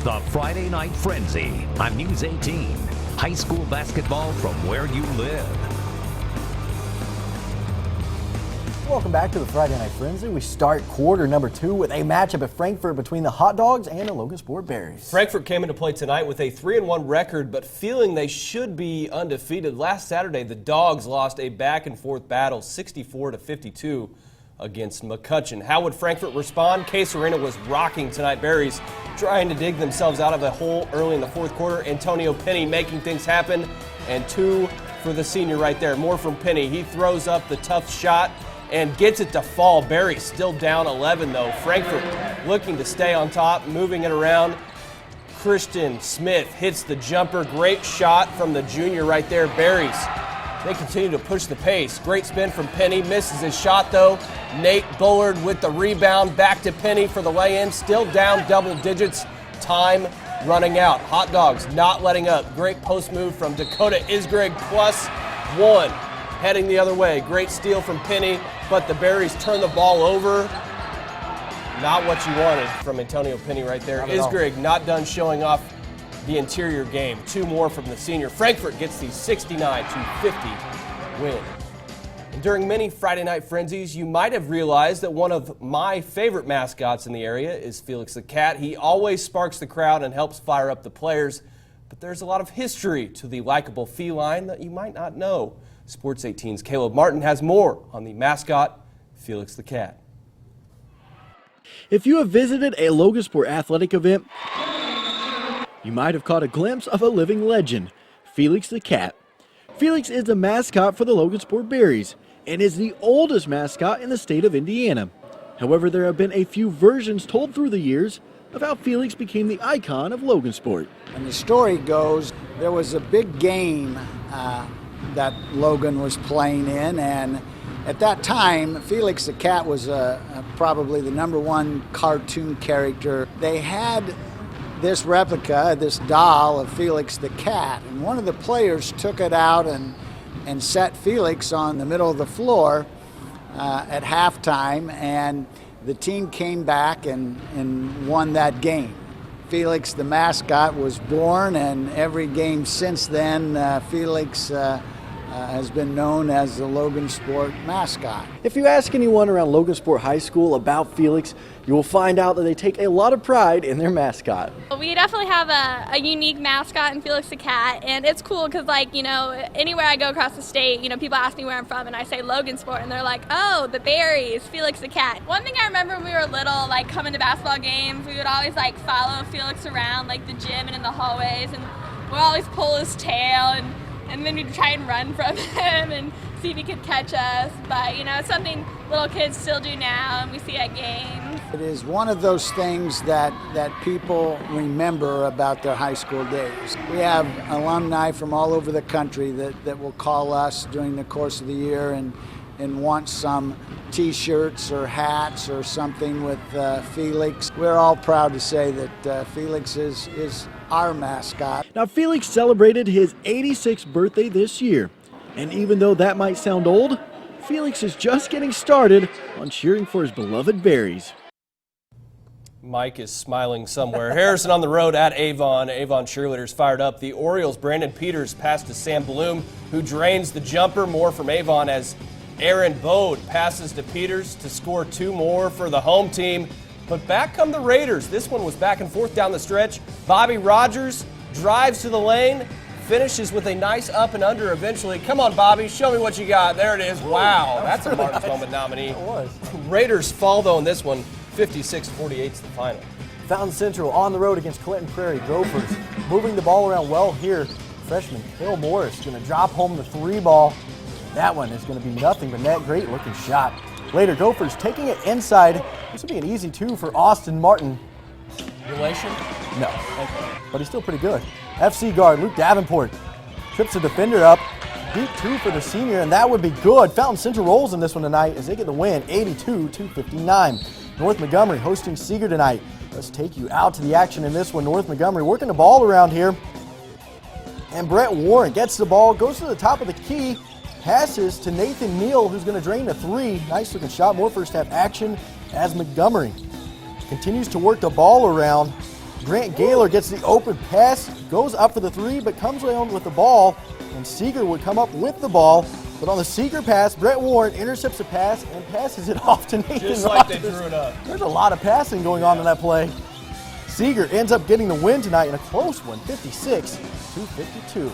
The Friday Night Frenzy on News 18. High school basketball from where you live. Welcome back to the Friday Night Frenzy. We start quarter number 2 with a matchup at Frankfort between the Hot Dogs and the Logansport Berries. Frankfort came into play tonight with a 3-1 record, but feeling they should be undefeated. Last Saturday, the Dogs lost a back-and-forth battle, 64-52 against McCutcheon. How would Frankfort respond? Case Arena was rocking tonight. Berries trying to dig themselves out of a hole early in the fourth quarter. Antonio Penny making things happen, and 2 for the senior right there. More from Penny. He throws up the tough shot and gets it to fall. Berries still down 11 though. Frankfort looking to stay on top, moving it around. Christian Smith hits the jumper. Great shot from the junior right there. Berries, they continue to push the pace. Great spin from Penny. Misses his shot though. Nate Bullard with the rebound. Back to Penny for the lay-in. Still down double digits. Time running out. Hot Dogs not letting up. Great post move from Dakota Isgrig, +1. Heading the other way. Great steal from Penny, but the Berries turn the ball over. Not what you wanted from Antonio Penny right there. Isgrig not done showing off the interior game. 2 more from the senior. Frankfort gets the 69-50 win. And during many Friday Night Frenzies, you might have realized that one of my favorite mascots in the area is Felix the Cat. He always sparks the crowd and helps fire up the players, but there's a lot of history to the likable feline that you might not know. Sports 18's Caleb Martin has more on the mascot, Felix the Cat. If you have visited a Logansport athletic event, you might have caught a glimpse of a living legend, Felix the Cat. Felix is the mascot for the Logansport Berries and is the oldest mascot in the state of Indiana. However, there have been a few versions told through the years of how Felix became the icon of Logansport. And the story goes, there was a big game that Logan was playing in, and at that time, Felix the Cat was probably the #1 cartoon character. They had this replica, this doll of Felix the Cat, and one of the players took it out and set Felix on the middle of the floor at halftime, and the team came back and won that game. Felix the mascot was born, and every game since then, Felix has been known as the Logansport mascot. If you ask anyone around Logansport High School about Felix, you will find out that they take a lot of pride in their mascot. We definitely have a unique mascot in Felix the Cat, and it's cool because, like, you know, anywhere I go across the state, you know, people ask me where I'm from, and I say Logansport, and they're like, oh, the Berries, Felix the Cat. One thing I remember when we were little, like, coming to basketball games, we would always, like, follow Felix around, like, the gym and in the hallways, and we'd always pull his tail, and then we'd try and run from him and see if he could catch us. But, you know, it's something little kids still do now, and we see at games. It is one of those things that people remember about their high school days. We have alumni from all over the country that will call us during the course of the year and want some t-shirts or hats or something with Felix. We're all proud to say that Felix is our mascot. Now, Felix celebrated his 86th birthday this year, and even though that might sound old, Felix is just getting started on cheering for his beloved Berries. Mike is smiling somewhere. Harrison on the road at Avon. Avon cheerleaders fired up. The Orioles' Brandon Peters passed to Sam Bloom, who drains the jumper. More from Avon as Aaron Bode passes to Peters to score 2 more for the home team. But back come the Raiders. This one was back and forth down the stretch. Bobby Rogers drives to the lane, finishes with a nice up and under eventually. Come on, Bobby, show me what you got. There it is. Wow, that's a Martin's Moment nominee. It was. Raiders fall, though, in this one. 56-48 is the final. Fountain Central on the road against Clinton Prairie. Gophers moving the ball around well here. Freshman Hill Morris going to drop home the 3 ball. That one is going to be nothing but net. Great looking shot. Later, Gophers taking it inside. This will be an easy 2 for Austin Martin. Relation? No, but he's still pretty good. FC guard Luke Davenport trips the defender up. Deep 2 for the senior, and that would be good. Fountain Central rolls in this one tonight as they get the win, 82-59. North Montgomery hosting Seeger tonight. Let's take you out to the action in this one. North Montgomery working the ball around here. And Brett Warren gets the ball, goes to the top of the key, passes to Nathan Neal, who's going to drain a 3. Nice looking shot. More first half action as Montgomery continues to work the ball around. Grant Gaylor gets the open pass, goes up for the three, but comes around with the ball, and Seeger would come up with the ball. But on the Seeger pass, Brett Warren intercepts the pass and passes it off to Nathan Just like they Rogers. drew it up. There's a lot of passing going on in that play. Seeger ends up getting the win tonight in a close one, 56-52.